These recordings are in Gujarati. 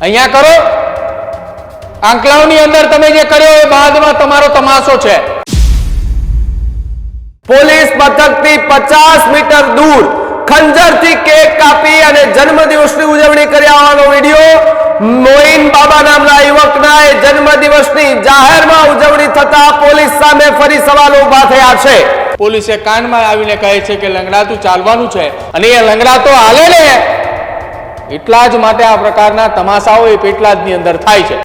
અહીંયા કરો, આંકલાવની અંદર તમે જે કર્યો એ બાદમાં તમારો તમાશો છે। પોલીસ મથકથી 50 મીટર દૂર ખંજરથી કેક કાપી અને જન્મદિવસની ઉજવણી કર્યા હોવાનો વિડીયો। મોઇન બાબા નામના યુવકના એ જન્મદિવસની જાહેરમાં ઉજવણી થતા પોલીસ સામે ફરી સવાલો ઊભા થયા છે। પોલીસે કાનમાં આવીને કહે છે કે લંગડાતું ચાલવાનું છે અને એ લંગડાતો હાલે ને એટલા જ માટે આ પ્રકારના તમાશાઓ એ પેટલાદની અંદર થાય છે।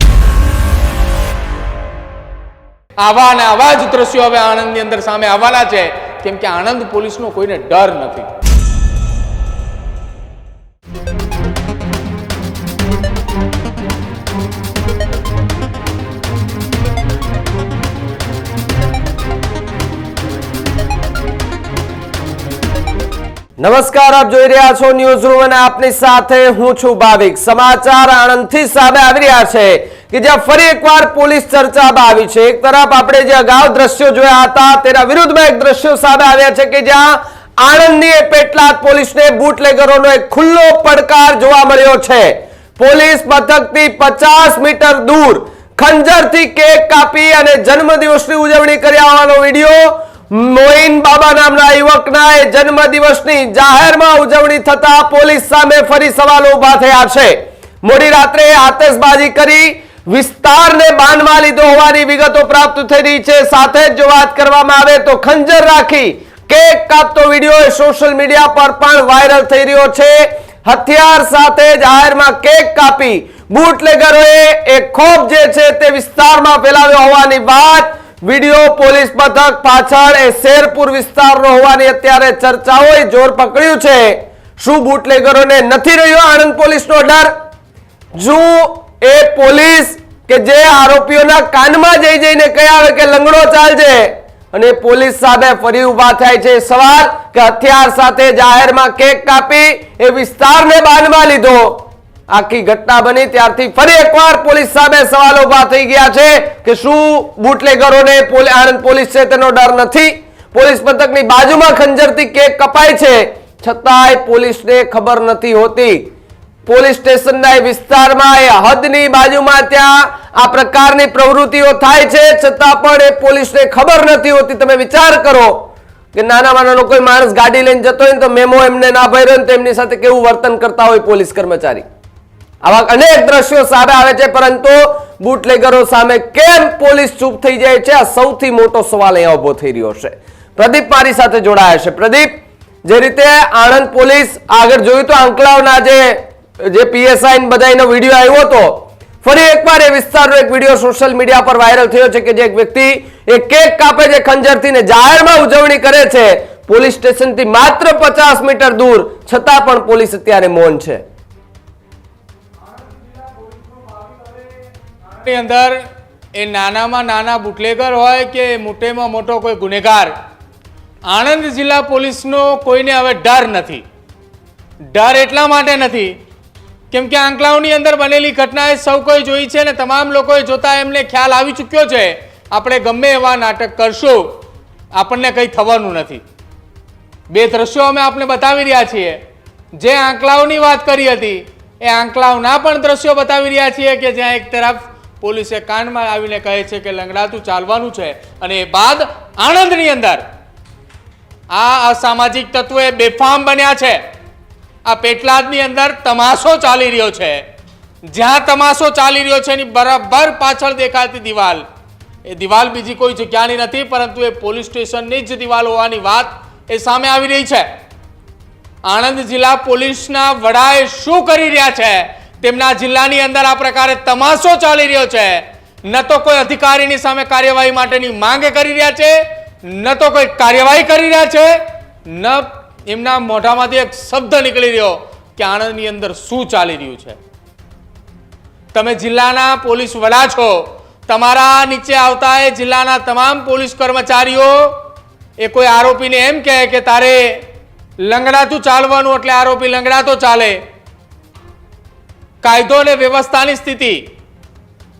આવા અને આવા જ દ્રશ્યો હવે આણંદની અંદર સામે આવવાના છે, કેમ કે આણંદ પોલીસનો કોઈને ડર નથી। નમસ્કાર, આપ જોઈ રહ્યા છો ન્યૂઝ રૂમ અને આપની સાથે હું છું ભાવિક। સમાચાર આણંદથી સામે આવી રહ્યા છે કે જ્યાં ફરી એકવાર પોલીસ ચર્ચામાં આવી છે। એક તરફ આપણે જે અગાઉ દ્રશ્યો જોયા હતા તેના વિરુદ્ધમાં એક દ્રશ્યો સામે આવ્યા છે કે જ્યાં આણંદની પેટલાદ પોલીસને બુટલેગરોનો એક ખુલ્લો પડકાર જોવા મળ્યો છે। પોલીસ મથકથી 50 મીટર દૂર ખંજરથી કેક કાપી અને જન્મદિવસની ઉજવણી કર્યા હોવાનો વિડીયો। મોઇન બાબા નામના યુવકના એ જન્મદિવસની જાહેરમાં ઉજવણી થતા પોલીસ સામે ફરી સવાલો ઊભા થયા છે। મોડી રાત્રે આતશબાજી કરી વિસ્તારને બાનમાં લીધો હોવાની વિગતો પ્રાપ્ત થઈ રહી છે। સાથે જ જો વાત કરવામાં આવે તો ખંજર રાખી કેક કાપતો વિડીયો સોશિયલ મીડિયા પર પણ વાયરલ થઈ રહ્યો છે। હથિયાર સાથે જાહેરમાં કેક કાપી બુટલેગરોએ એક ખોફ જે છે તે વિસ્તારમાં ફેલાવ્યો હોવાની વાત। વિડીયો પોલીસ મથક પાછળ એ શેરપુર વિસ્તારનો હોવાની અત્યારે ચર્ચાઓએ જોર પકડ્યું છે। શું બુટલેગરોને નથી રહ્યો આણંદ પોલીસનો ડર? શું એ પોલીસ કે જે આરોપીઓના કાનમાં જઈને કહે આવે કે લંગડો ચાલજે અને પોલીસ સામે ફરી ઊભા થાય છે સવાલ કે હથિયાર સાથે જાહેરમાં કેક કાપી એ વિસ્તારને બાનમાં લીધો। આખી ઘટના બની ત્યારથી ફરી એકવાર પોલીસ સામે સવાલો ઊભા થઈ ગયા છે કે શું બુટલેગરોને આણંદ પોલીસ છે તેનો ડર નથી? પોલીસ મથકની બાજુમાં ખંજરથી કેક કપાય છે છતાંય પોલીસને ખબર નથી હોતી। પોલીસ સ્ટેશનના એ વિસ્તારમાં એ હદની બાજુમાં ત્યાં આ પ્રકારની પ્રવૃત્તિઓ થાય છે છતાં પણ એ પોલીસને ખબર નથી હોતી। તમે વિચાર કરો કે નાનામાં નાનો કોઈ માણસ ગાડી લઈને જતો હોય તો મેમો એમને ના ભર્યો ને તો એમની સાથે કેવું વર્તન કરતા હોય પોલીસ કર્મચારી। આવા અનેક દ્રશ્યો સામે આવે છે, પરંતુ બુટલેગરો સામે કેમ પોલીસ ચૂપ થઈ જાય છે, આ સૌથી મોટો સવાલ અહીંયા ઉભો થઈ રહ્યો છે। પ્રદીપ મારી સાથે જોડાયા છે। પ્રદીપ, જે રીતે આણંદ પોલીસ આગળ જોયું તો આંકલાવના જે પીએસઆઈ બધાનો વિડીયો આવ્યો હતો, ફરી એકવાર એ વિસ્તારનો એક વિડીયો સોશિયલ મીડિયા પર વાયરલ થયો છે કે જે એક વ્યક્તિ એક કેક કાપે છે ખંજરથી ને જાહેરમાં ઉજવણી કરે છે પોલીસ સ્ટેશનથી માત્ર 50 મીટર દૂર, છતાં પણ પોલીસ અત્યારે મૌન છે। અંદર એ નાનામાં નાના બુટલેગર હોય કે મોટેમાં મોટો કોઈ ગુનેગાર, આણંદ જિલ્લા પોલીસનો કોઈને હવે ડર નથી। ડર એટલા માટે નથી કેમ કે આંકલાવની અંદર બનેલી ઘટના એ સૌ કોઈ જોઈ છે અને તમામ લોકોએ જોતા એમને ખ્યાલ આવી ચૂક્યો છે આપણે ગમે એવા નાટક કરશું આપણને કંઈ થવાનું નથી। બે દ્રશ્યો અમે આપને બતાવી રહ્યા છીએ। જે આંકલાવની વાત કરી હતી એ આંકલાવના પણ દ્રશ્યો બતાવી રહ્યા છીએ કે જ્યાં એક તરફ પોલીસે કાનમાં આવીને કહે છે કે લંગડાતું ચાલવાનું છે અને એ બાદ આણંદની અંદર આ અસામાજિક તત્વો બેફામ બન્યા છે। આ પેટલાદની અંદર તમાશો ચાલી રહ્યો છે। જ્યાં તમાશો ચાલી રહ્યો છે એની બરાબર પાછળ દેખાતી દિવાલ, એ દિવાલ બીજી કોઈ જગ્યાની નથી પરંતુ એ પોલીસ સ્ટેશનની જ દિવાલ હોવાની વાત એ સામે આવી રહી છે। આણંદ જિલ્લા પોલીસના વડાએ શું કરી રહ્યા છે? તેમના જિલ્લાની અંદર આ પ્રકારે તમાશો ચાલી રહ્યો છે। ન તો કોઈ અધિકારીની સામે કાર્યવાહી માટેની માંગ કરી રહ્યા છે, ન તો કોઈ કાર્યવાહી કરી રહ્યા છે, ન એમના મોઢામાંથી એક શબ્દ નીકળી રહ્યો કે આણંદની અંદર શું ચાલી રહ્યું છે। તમે જિલ્લાના પોલીસ વડા છો, તમારા નીચે આવતા એ જિલ્લાના તમામ પોલીસ કર્મચારીઓ એ કોઈ આરોપીને એમ કહે કે તારે લંગડાતું ચાલવાનું એટલે આરોપી લંગડાતો ચાલે। કાયદો અને વ્યવસ્થાની સ્થિતિ,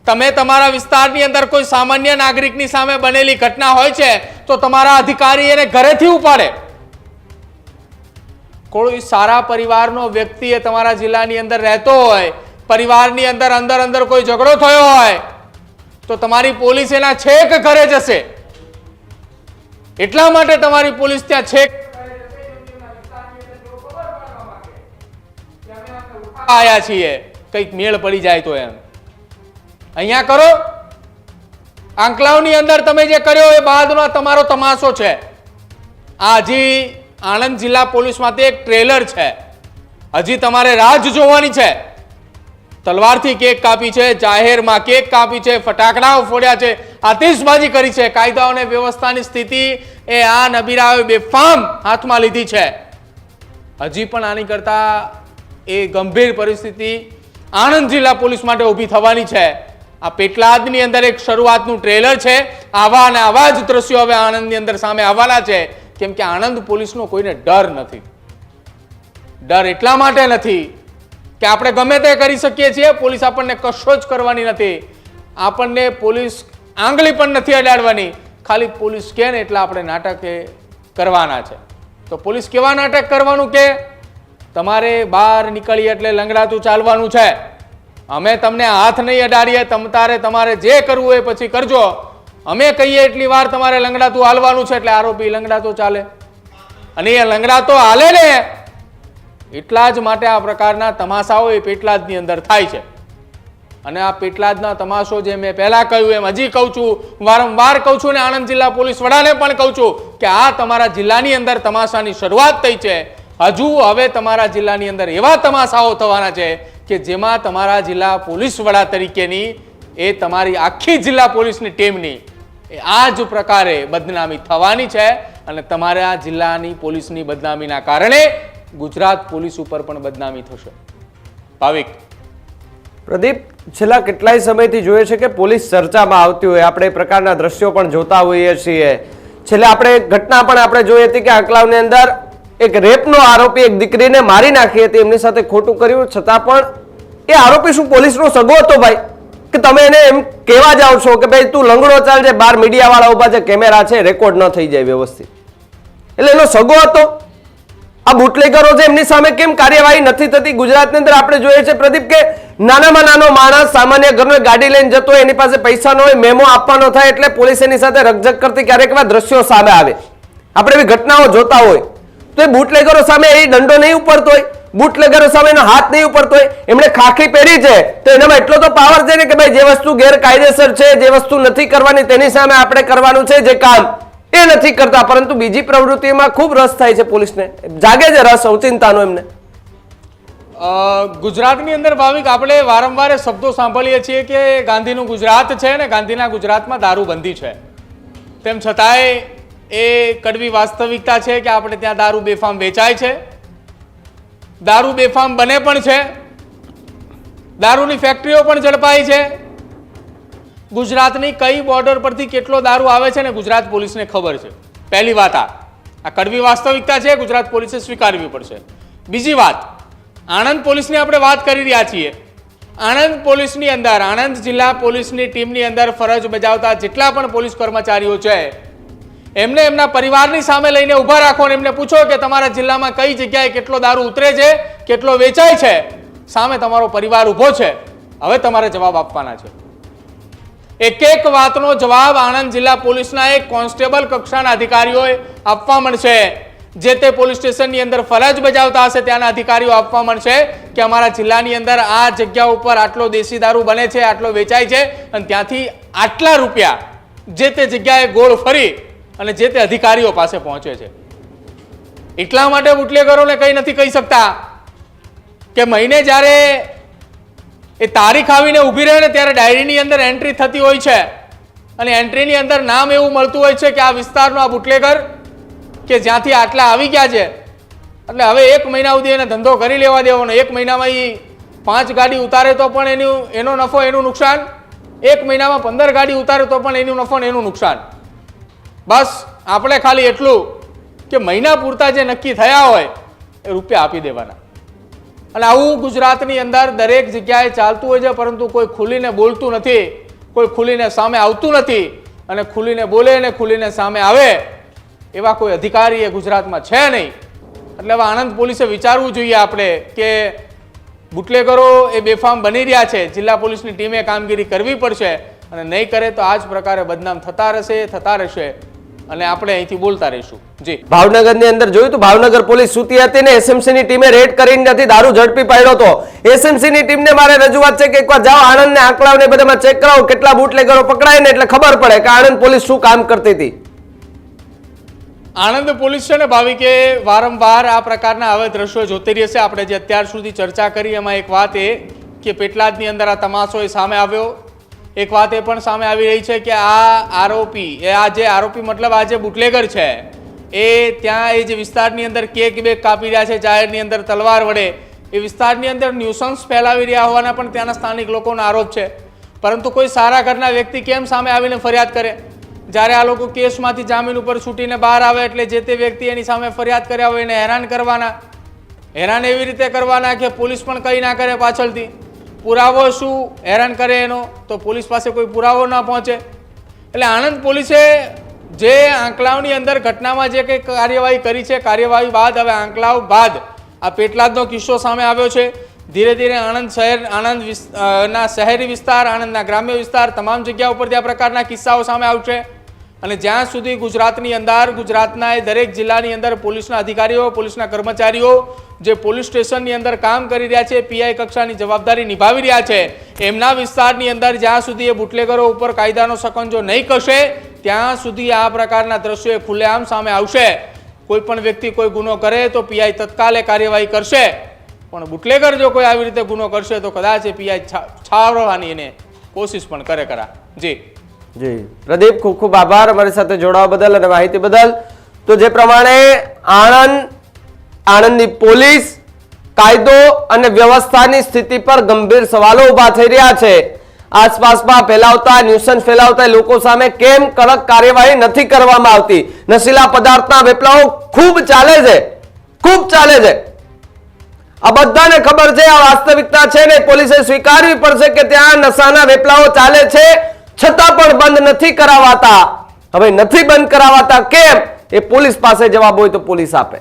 તમે તમારા વિસ્તારની અંદર કોઈ સામાન્ય નાગરિકની સામે બનેલી ઘટના હોય છે તો તમારા અધિકારી એને ઘરેથી ઉપાડે। કોઈ સારા પરિવારનો વ્યક્તિ એ તમારા જિલ્લાની અંદર રહેતો હોય પરિવારની અંદર અંદર અંદર કોઈ ઝઘડો થયો હોય તો તમારી પોલીસ એના છેક ઘરે જશે. એટલા માટે તમારી પોલીસ ત્યાં છેક આયા છીએ, કંઈક મેળ પડી જાય તો એમ. અહીંયા કરો. આંકલાવની અંદર તમે જે કર્યો એ બાદનો તમારો તમાશો છે. આ હજી આણંદ જિલ્લા પોલીસ માટે એક ટ્રેલર છે. હજી તમારે રાહ જોવાની છે. તલવારથી કેક કાપી છે, જાહેરમાં કેક કાપી છે, ફટાકડાઓ ફોડ્યા છે, આતિશબાજી કરી છે. કાયદા અને વ્યવસ્થાની સ્થિતિ એ આ નબીરાઓએ બેફામ હાથમાં લીધી છે. હજી પણ આની કરતા એ ગંભીર પરિસ્થિતિ આણંદ જિલ્લા પોલીસ માટે ઊભી થવાની છે. આ પેટલાદની અંદર એક શરૂઆતનું ટ્રેલર છે. આવા અને આવા જ દ્રશ્યો હવે આણંદની અંદર સામે આવવાના છે. કેમ કે આણંદ પોલીસનો કોઈને ડર નથી. ડર એટલા માટે નથી કે આપણે ગમે તે કરી શકીએ છીએ, પોલીસ આપણને કશો જ કરવાની નથી. આપણને પોલીસ આંગળી પણ નથી અડાડવાની. ખાલી પોલીસ કહે ને એટલે આપણે નાટક કરવાના છે. તો પોલીસ કેવા નાટક કરવાનું કે તમારે બહાર નીકળીએ એટલે લંગડાતું ચાલવાનું છે. અમે તમને હાથ નહીં અડાડીએ, તમારે જે કરવું હોય પછી કરજો. અમે કહીએ એટલી વાર તમારે લંગડાતું હાલવાનું છે એટલે આરોપી લંગડાતો ચાલે. અને એ લંગડાતો હાલે ને એટલા જ માટે આ પ્રકારના તમાશાઓ એ પેટલાદની અંદર થાય છે. અને આ પેટલાદના તમાશો જે મેં પહેલા કહ્યું એમ હજી કહું છું, વારંવાર કહું છું, ને આણંદ જિલ્લા પોલીસ વડાને પણ કહું છું કે આ તમારા જિલ્લાની અંદર તમાશાની શરૂઆત થઈ છે. હજુ હવે તમારા જિલ્લાની અંદર એવા તમાશાઓ થવાના છે કે જેમાં તમારા જિલ્લા પોલીસ વડા તરીકેની એ તમારી આખી જિલ્લા પોલીસની ટીમની આ જ પ્રકારે બદનામી થવાની છે. અને તમારા જિલ્લાની પોલીસની બદનામીના કારણે ગુજરાત પોલીસ ઉપર પણ બદનામી થશે. ભાવિક, પ્રદીપ, છેલ્લા કેટલાય સમયથી જોઈએ છે કે પોલીસ ચર્ચામાં આવતી હોય, આપણે એ પ્રકારના દ્રશ્યો પણ જોતા હોઈએ છીએ. છેલ્લે આપણે ઘટના પણ આપણે જોઈ હતી કે આંકલાવની અંદર એક રેપનો આરોપી એક દીકરીને મારી નાખી હતી, એમની સાથે ખોટું કર્યું, છતાં પણ એ આરોપી શું પોલીસનો સગો હતો ભાઈ? કે તમે એને એમ કહેવા જાઓ છો કે ભાઈ તું લંગડો ચાલજે, બાર મીડિયા વાળા ઉભા છે, કેમેરા છે, રેકોર્ડ ન થઈ જાય વ્યવસ્થિત, એટલે એનો સગો હતો? આ બુટલેગરો છે એમની સામે કેમ કાર્યવાહી નથી થતી? ગુજરાતની અંદર આપણે જોઈએ છે પ્રદીપ કે નાનામાં નાનો માણસ સામાન્ય ઘરનો ગાડી લઈને જતો હોય, એની પાસે પૈસા ન હોય, મેમો આપવાનો થાય એટલે પોલીસ એની સાથે રકઝક કરતી ક્યારેક એવા દ્રશ્યો સામે આવે. આપણે એવી ઘટનાઓ જોતા હોય તો એ બુટલેગરો સામે એ દંડો નહીં ઉપડતો હોય, બુટલેગરો સામે એનો હાથ નહીં ઉપડતો હોય. એમણે ખાખી પહેરી છે તો એનામાં એટલો તો પાવર છે ને કે ભાઈ જે વસ્તુ ગેરકાયદેસર છે, જે વસ્તુ નથી કરવાની તેની સામે આપણે કરવાનું છે જે કામ, એ નથી કરતા. પરંતુ બીજી પ્રવૃત્તિમાં ખૂબ રસ થાય છે પોલીસને, જાગે છે રસ અવચિંતાનો એમને. ગુજરાતની અંદર ભાવિક આપણે વારંવાર શબ્દો સાંભળીએ છીએ કે ગાંધીનું ગુજરાત છે ને ગાંધીના ગુજરાતમાં દારૂબંધી છે. તેમ છતાંય એ કડવી વાસ્તવિકતા છે કે આપણે ત્યાં દારૂ બેફામ વેચાય છે, દારૂ બેફામ બને પણ છે, દારૂની ફેક્ટરીઓ પણ ઝડપાઈ છે. ગુજરાતની કઈ બોર્ડર પરથી કેટલો દારૂ આવે છે ને ગુજરાત પોલીસને ખબર છે. પહેલી વાત આ કડવી વાસ્તવિકતા છે, ગુજરાત પોલીસે સ્વીકારવી પડશે. બીજી વાત, આણંદ પોલીસની આપણે વાત કરી રહ્યા છીએ. આણંદ પોલીસની અંદર, આણંદ જિલ્લા પોલીસની ટીમની અંદર ફરજ બજાવતા જેટલા પણ પોલીસ કર્મચારીઓ છે એમને એમના પરિવારની સામે લઈને ઊભા રાખો અને એમને પૂછો કે તમારા જિલ્લામાં કઈ જગ્યાએ કેટલો દારૂ ઉતરે છે, કેટલો વેચાય છે. સામે તમારો પરિવાર ઊભો છે, હવે તમારે જવાબ આપવાના છે. એક એક વાતનો જવાબ આણંદ જિલ્લા પોલીસના એક કોન્સ્ટેબલ કક્ષાના અધિકારીઓએ આપવા મળશે. જે તે પોલીસ સ્ટેશનની અંદર ફરજ બજાવતા હશે ત્યાંના અધિકારીઓ આપવા મળશે કે અમારા જિલ્લાની અંદર આ જગ્યા ઉપર આટલો દેશી દારૂ બને છે, આટલો વેચાય છે અને ત્યાંથી આટલા રૂપિયા જે તે જગ્યાએ ગોળ ફરી અને જે તે અધિકારીઓ પાસે પહોંચે છે. એટલા માટે બુટલેગરોને કંઈ નથી કહી શકતા કે મહિને જ્યારે એ તારીખ આવીને ઊભી રહે ને ત્યારે ડાયરીની અંદર એન્ટ્રી થતી હોય છે અને એન્ટ્રીની અંદર નામ એવું મળતું હોય છે કે આ વિસ્તારનો આ બુટલેગર કે જ્યાંથી આટલા આવી ગયા છે, એટલે હવે એક મહિના સુધી એને ધંધો કરી લેવા દેવાનો. એક મહિનામાં એ 5 ગાડી ઉતારે તો પણ એનો નફો એનું નુકસાન, એક મહિનામાં 15 ગાડી ઉતારે તો પણ એનું નફો એનું નુકસાન. બસ આપણે ખાલી એટલું કે મહિના પૂરતા જે નક્કી થયા હોય એ રૂપિયા આપી દેવાના. અને આવું ગુજરાતની અંદર દરેક જગ્યાએ ચાલતું હોય છે, પરંતુ કોઈ ખુલીને બોલતું નથી, કોઈ ખુલીને સામે આવતું નથી. અને ખુલીને બોલે અને ખુલીને સામે આવે એવા કોઈ અધિકારી એ ગુજરાતમાં છે નહીં. એટલે હવે આણંદ પોલીસે વિચારવું જોઈએ આપણે કે બુટલેગરો એ બેફામ બની રહ્યા છે, જિલ્લા પોલીસની ટીમે કામગીરી કરવી પડશે અને નહીં કરે તો આ જ પ્રકારે બદનામ થતા રહેશે અને આપણે અહીંથી બોલતા રહીશું. જી, ભાવનગરની અંદર જોયું તો ભાવનગર પોલીસ સૂતી હતી ને એસએમસી ની ટીમે રેડ કરીને નથી દારૂ ઝડપી પાડ્યો હતો. એસએમસી ની ટીમને મારે રજૂઆત છે કે એકવાર જાઓ આણંદ ને આંકડાઓને બધામાં ચેક કરાવો કેટલા બુટલેગરો પકડાય ને એટલે ખબર પડે કે આણંદ પોલીસ શું કામ કરતી હતી. આણંદ પોલીસ છે ને ભાવિકે વારંવાર આ પ્રકારના હવે દ્રશ્યો જોતી રહેશે. આપણે જે અત્યાર સુધી ચર્ચા કરી એમાં એક વાત એ કે પેટલાદની અંદર આ તમાશો એ સામે આવ્યો. એક વાત એ પણ સામે આવી રહી છે કે આ આરોપી મતલબ આ જે બુટલેગર છે એ ત્યાં એ જે વિસ્તારની અંદર કેક બેક કાપી રહ્યા છે જાહેરની અંદર તલવાર વડે, એ વિસ્તારની અંદર ન્યુસન્સ ફેલાવી રહ્યા હોવાના પણ ત્યાંના સ્થાનિક લોકોનો આરોપ છે. પરંતુ કોઈ સારા ઘરના વ્યક્તિ કેમ સામે આવીને ફરિયાદ કરે? જ્યારે આ લોકો કેસમાંથી જામીન ઉપર છૂટીને બહાર આવે એટલે જે તે વ્યક્તિ એની સામે ફરિયાદ કર્યા હોય એને હેરાન એવી રીતે કરવાના કે પોલીસ પણ કંઈ ના કરે પાછળથી. પુરાવો શું હેરાન કરે એનો, તો પોલીસ પાસે કોઈ પુરાવો ના પહોંચે. એટલે આણંદ પોલીસે જે આંકલાવની અંદર ઘટનામાં જે કંઈ કાર્યવાહી કરી છે, કાર્યવાહી બાદ હવે આંકલાવ બાદ આ પેટલાદનો કિસ્સો સામે આવ્યો છે. ધીરે ધીરે આણંદના શહેરી વિસ્તાર, આણંદના ગ્રામ્ય વિસ્તાર, તમામ જગ્યા ઉપરથી આ પ્રકારના કિસ્સાઓ સામે આવશે. અને જ્યાં સુધી ગુજરાતના એ દરેક જિલ્લાની અંદર પોલીસના અધિકારીઓ, પોલીસના કર્મચારીઓ જે પોલીસ સ્ટેશનની અંદર કામ કરી રહ્યા છે, પીઆઈ કક્ષાની જવાબદારી નિભાવી રહ્યા છે, એમના વિસ્તારની અંદર જ્યાં સુધી એ બુટલેગરો ઉપર કાયદાનો શકંજો નહીં કરશે ત્યાં સુધી આ પ્રકારના દ્રશ્યો ખુલ્લેઆમ સામે આવશે. કોઈ પણ વ્યક્તિ કોઈ ગુનો કરે તો પીઆઈ તત્કાલે કાર્યવાહી કરશે, પણ બુટલેગર જો કોઈ આવી રીતે ગુનો કરશે તો કદાચ એ પીઆઈ છાવરવાની એને કોશિશ પણ કરે ખરા. જી પ્રદીપ, ખૂબ ખૂબ આભાર અમારી સાથે જોડાવા બદલ અને માહિતી બદલ. તો જે પ્રમાણે આણંદની પોલીસ કાયદો અને વ્યવસ્થાની સ્થિતિ પર ગંભીર સવાલો ઉભા થઈ રહ્યા છે. આસપાસમાં ન્યુસન્સ ફેલાવતા લોકો સામે કેમ કડક કાર્યવાહી નથી કરવામાં આવતી? નશીલા પદાર્થના વેપલાઓ ખૂબ ચાલે છે. આ બધાને ખબર છે, આ વાસ્તવિકતા છે ને પોલીસે સ્વીકારવી પડશે કે ત્યાં નશાના વેપલાઓ ચાલે છે, છતાં પણ બંધ નથી કરાવાતા. હવે નથી બંધ કરાવાતા કેમ? એ પોલીસ પાસે જવાબ હોય તો પોલીસ આપે.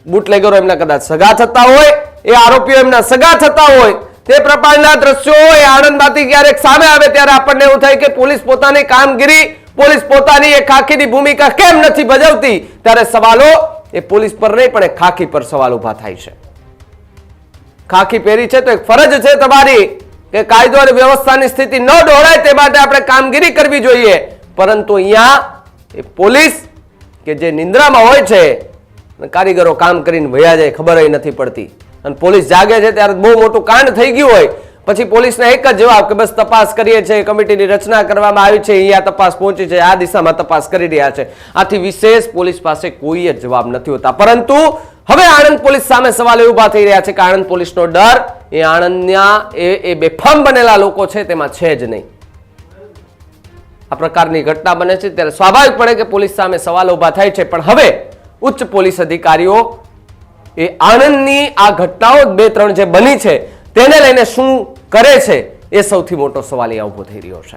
બુટલેગરો એમના કદાચ સગા થતા હોય, એ આરોપીઓ એમના સગા થતા હોય, તે પ્રકારના દ્રશ્યો એ આણંદમાંથી ક્યારેક સામે આવે ત્યારે આપણને એવું થાય કે પોલીસ પોતાની કામગીરી, પોલીસ પોતાની એ ખાખીની ભૂમિકા કેમ નથી ભજવતી? ત્યારે સવાલો એ પોલીસ પર નહીં પણ એ ખાખી પર સવાલ ઉભા થાય છે. ખાખી પહેરી છે તો એક ફરજ છે તમારી કે કાયદો અને વ્યવસ્થાની સ્થિતિ ન ડહોળાય તે માટે આપણે કામગીરી કરવી જોઈએ. પરંતુ અહીંયા એ પોલીસ કે જે નિંદ્રામાં હોય છે, કારીગરો કામ કરીને વયા જાય, ખબર નથી પડતી. અને પોલીસ જાગે છે ત્યારે બહુ મોટું કાંડ થઈ ગયું હોય પછી પોલીસને એક જ જવાબ કે બસ તપાસ કરીએ છીએ, કમિટીની રચના કરવામાં આવી છે, અહીંયા તપાસ પહોંચી છે, આ દિશામાં તપાસ કરી રહ્યા છે. આથી વિશેષ પોલીસ પાસે કોઈ જ જવાબ નથી હોતા. પરંતુ હવે આણંદ પોલીસ સામે સવાલ ઉભા થઈ રહ્યા છે કે આણંદ પોલીસનો ડર એ આણંદના એ બેફામ બનેલા લોકો છે તેમાં છે જ નહીં. આ પ્રકારની ઘટના બને છે ત્યારે સ્વાભાવિક પડે કે પોલીસ સામે સવાલ ઉભા થાય છે. પણ હવે ઉચ્ચ પોલીસ અધિકારીઓ એ આણંદની આ ઘટનાઓ 2-3 જે બની છે તેને લઈને શું કરે છે એ સૌથી મોટો સવાલ અહીંયા ઉભો થઈ રહ્યો છે.